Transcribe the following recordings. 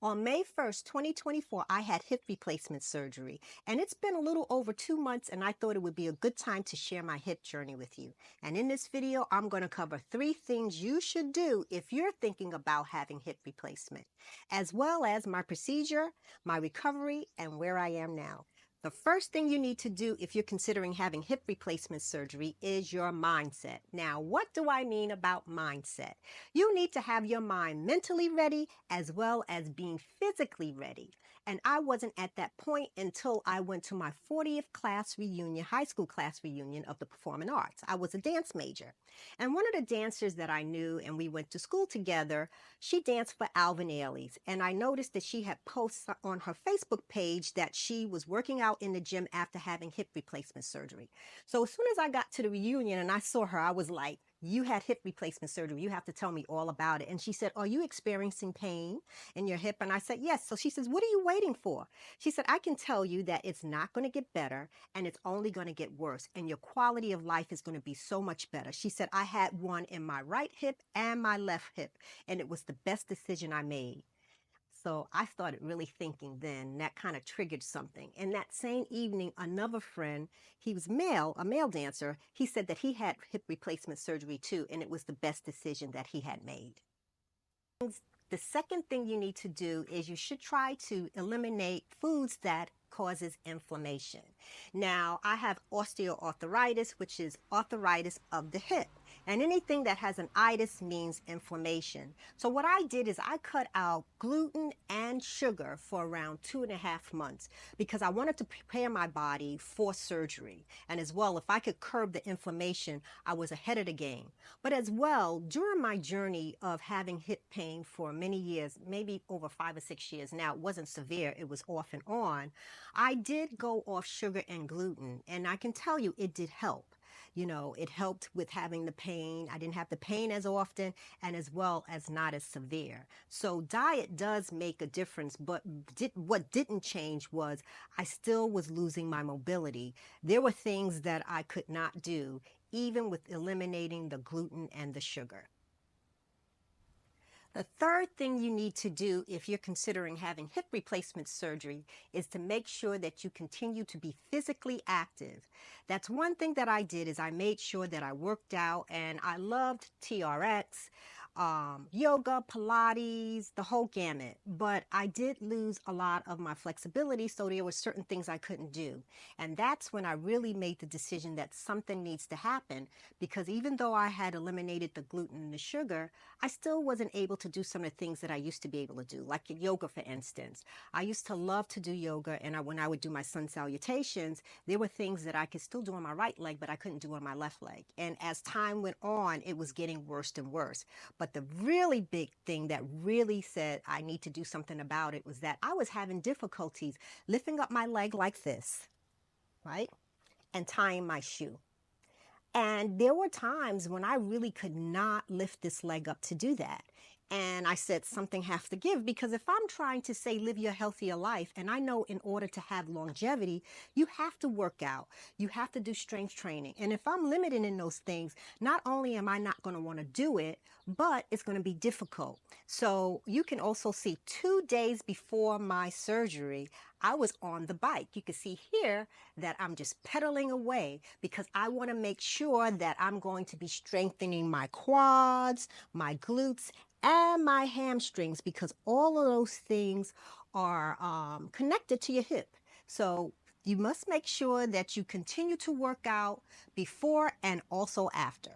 On May 1st, 2024, I had hip replacement surgery, and it's been a little over 2 months, and I thought it would be a good time to share my hip journey with you. And in this video, I'm going to cover 3 things you should do if you're thinking about having hip replacement, as well as my procedure, my recovery, and where I am now. The first thing you need to do if you're considering having hip replacement surgery is your mindset. Now, what do I mean about mindset? You need to have your mind mentally ready as well as being physically ready. And I wasn't at that point until I went to my 40th class reunion, high school class reunion of the performing arts. I was a dance major. And one of the dancers that I knew and we went to school together, she danced for Alvin Ailey's. And I noticed that she had posts on her Facebook page that she was working out in the gym after having hip replacement surgery. So as soon as I got to the reunion and I saw her, I was like, you had hip replacement surgery. You have to tell me all about it. And she said, are you experiencing pain in your hip? And I said, yes. So she says, what are you waiting for? She said, I can tell you that it's not going to get better and it's only going to get worse. And your quality of life is going to be so much better. She said, I had one in my right hip and my left hip, and it was the best decision I made. So I started really thinking then. That kind of triggered something. And that same evening, another friend, he was male, a male dancer, he said that he had hip replacement surgery too, and it was the best decision that he had made. The second thing you need to do is you should try to eliminate foods that causes inflammation. Now, I have osteoarthritis, which is arthritis of the hip. And anything that has an itis means inflammation. So what I did is I cut out gluten and sugar for around 2.5 months because I wanted to prepare my body for surgery. And as well, if I could curb the inflammation, I was ahead of the game. But as well, during my journey of having hip pain for many years, maybe over 5 or 6 years now, it wasn't severe, it was off and on, I did go off sugar and gluten, and I can tell you it did help. You know, it helped with having the pain. I didn't have the pain as often and as well as not as severe. So diet does make a difference, but what didn't change was I still was losing my mobility. There were things that I could not do, even with eliminating the gluten and the sugar. The third thing you need to do if you're considering having hip replacement surgery is to make sure that you continue to be physically active. That's one thing that I did is I made sure that I worked out, and I loved TRX, yoga, Pilates, the whole gamut. But I did lose a lot of my flexibility, so there were certain things I couldn't do. And that's when I really made the decision that something needs to happen, because even though I had eliminated the gluten and the sugar, I still wasn't able to do some of the things that I used to be able to do, like yoga, for instance. I used to love to do yoga, and when I would do my sun salutations, there were things that I could still do on my right leg, but I couldn't do on my left leg. And as time went on, it was getting worse and worse. But the really big thing that really said I need to do something about it was that I was having difficulties lifting up my leg like this, right? And tying my shoe. And there were times when I really could not lift this leg up to do that. And I said something has to give, because if I'm trying to say live your healthier life, and I know in order to have longevity, you have to work out, you have to do strength training. And if I'm limited in those things, not only am I not going to want to do it, but it's going to be difficult. So you can also see 2 days before my surgery, I was on the bike. You can see here that I'm just pedaling away because I want to make sure that I'm going to be strengthening my quads, my glutes, and my hamstrings, because all of those things are connected to your hip. So you must make sure that you continue to work out before and also after.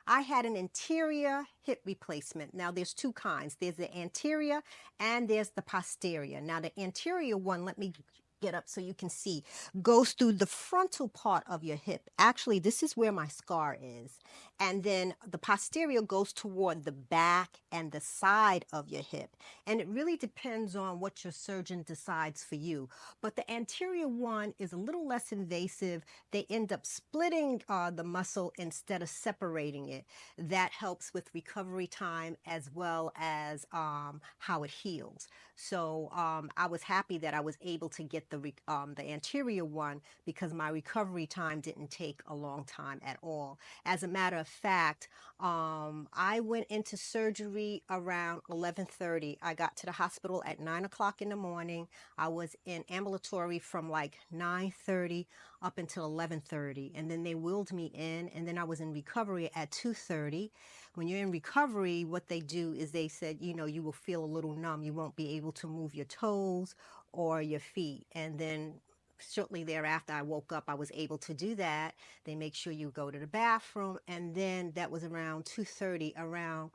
I had an anterior hip replacement. Now there's 2 kinds. There's the anterior and there's the posterior. Now the anterior one, let me get up so you can see, goes through the frontal part of your hip. Actually, this is where my scar is. And then the posterior goes toward the back and the side of your hip. And it really depends on what your surgeon decides for you. But the anterior one is a little less invasive. They end up splitting the muscle instead of separating it. That helps with recovery time as well as how it heals. So I was happy that I was able to get the anterior one because my recovery time didn't take a long time at all. As a matter of fact, I went into surgery around 11:30. I got to the hospital at 9 o'clock in the morning. I was in ambulatory from like 9:30 up until 11:30, and then they wheeled me in, and then I was in recovery at 2:30. When you're in recovery, what they do is they said, you know, you will feel a little numb. You won't be able to move your toes or your feet. And then shortly thereafter, I woke up, I was able to do that. They make sure you go to the bathroom. And then that was around 2:30. Around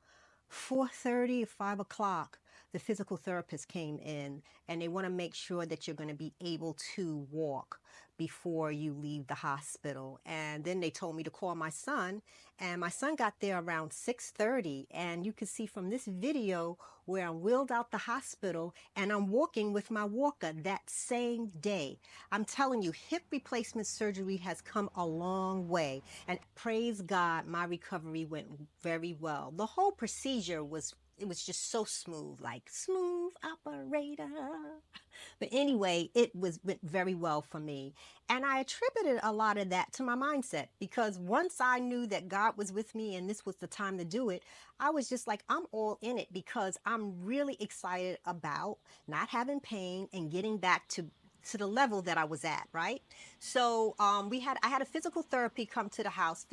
4:30 or 5 o'clock, the physical therapist came in, and they want to make sure that you're going to be able to walk before you leave the hospital. And then they told me to call my son, and my son got there around 6:30. And you can see from this video where I'm wheeled out the hospital and I'm walking with my walker that same day. I'm telling you, hip replacement surgery has come a long way, and praise God, my recovery went very well. The whole procedure was, it was just so smooth, like smooth operator. But anyway, went very well for me. And I attributed a lot of that to my mindset, because once I knew that God was with me and this was the time to do it, I was just like, I'm all in it, because I'm really excited about not having pain and getting back to the level that I was at, right? So I had a physical therapist come to the house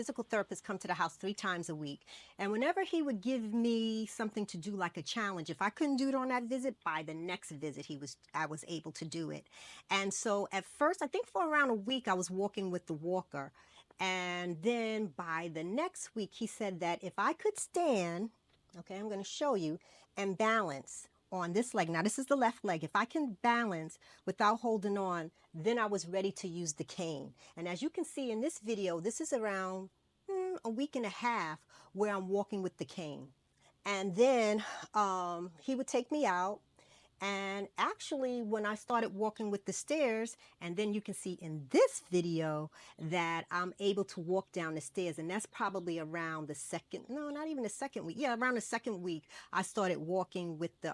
3 times a week. And whenever he would give me something to do, like a challenge, if I couldn't do it on that visit, by the next visit, I was able to do it. And so at first, I think for around a week, I was walking with the walker. And then by the next week, he said that if I could stand, okay, I'm going to show you, and balance on this leg. Now, this is the left leg. If I can balance without holding on, then I was ready to use the cane. And as you can see in this video, this is around a week and a half where I'm walking with the cane. And then he would take me out. And actually, when I started walking with the stairs, and then you can see in this video that I'm able to walk down the stairs, and that's probably around the second, no, not even the second week. Yeah, around the second week, I started walking with the,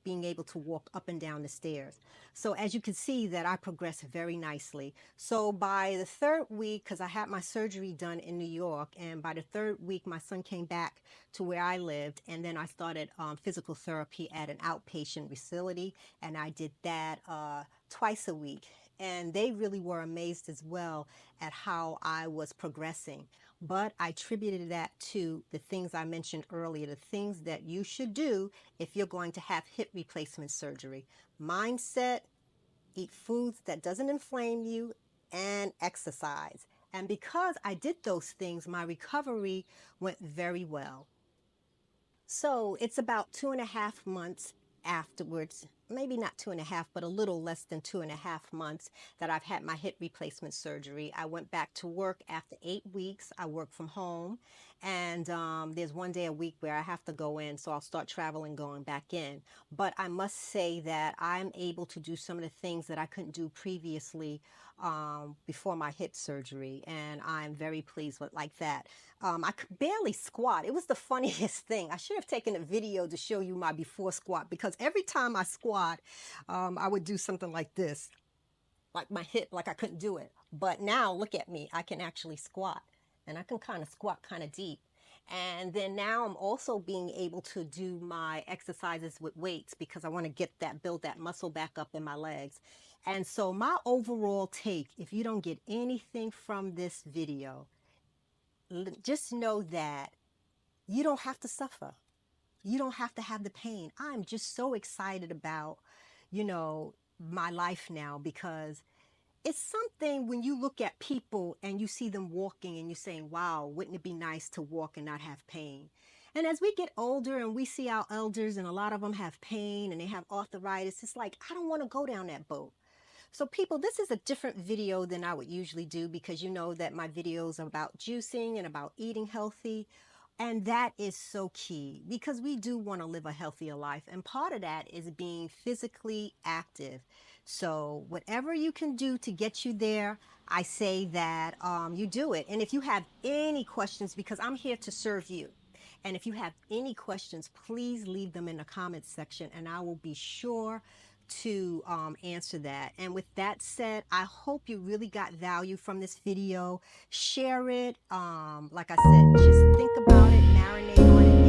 being able to walk up and down the stairs. So as you can see that I progressed very nicely. So by the third week, because I had my surgery done in New York, and by the third week, my son came back to where I lived, and then I started physical therapy at an outpatient facility, and I did that twice a week. And they really were amazed as well at how I was progressing. But I attributed that to the things I mentioned earlier, the things that you should do if you're going to have hip replacement surgery. Mindset, eat foods that doesn't inflame you, and exercise. And because I did those things, my recovery went very well. So it's about 2.5 months afterwards, maybe not 2.5, but a little less than 2.5 months that I've had my hip replacement surgery. I went back to work after 8 weeks. I work from home, and there's one day a week where I have to go in, so I'll start traveling going back in. But I must say that I'm able to do some of the things that I couldn't do previously before my hip surgery, and I'm very pleased with like that. I could barely squat. It was the funniest thing. I should have taken a video to show you my before squat, because every time I squat, I would do something like this, like my hip, like I couldn't do it. But now look at me, I can actually squat, and I can kind of squat kind of deep. And then now I'm also being able to do my exercises with weights, because I want to build that muscle back up in my legs. And so my overall take, if you don't get anything from this video, just know that you don't have to suffer. You don't have to have the pain. I'm just so excited about, my life now, because it's something when you look at people and you see them walking and you're saying, wow, wouldn't it be nice to walk and not have pain? And as we get older and we see our elders, and a lot of them have pain and they have arthritis, it's like, I don't want to go down that boat. So people, this is a different video than I would usually do because you know that my videos are about juicing and about eating healthy. And that is so key because we do want to live a healthier life. And part of that is being physically active. So whatever you can do to get you there, I say that you do it. And if you have any questions, because I'm here to serve you. And if you have any questions, please leave them in the comments section and I will be sure to answer that. And with that said, I hope you really got value from this video. Share it. Like I said, just think about it, marinate on it.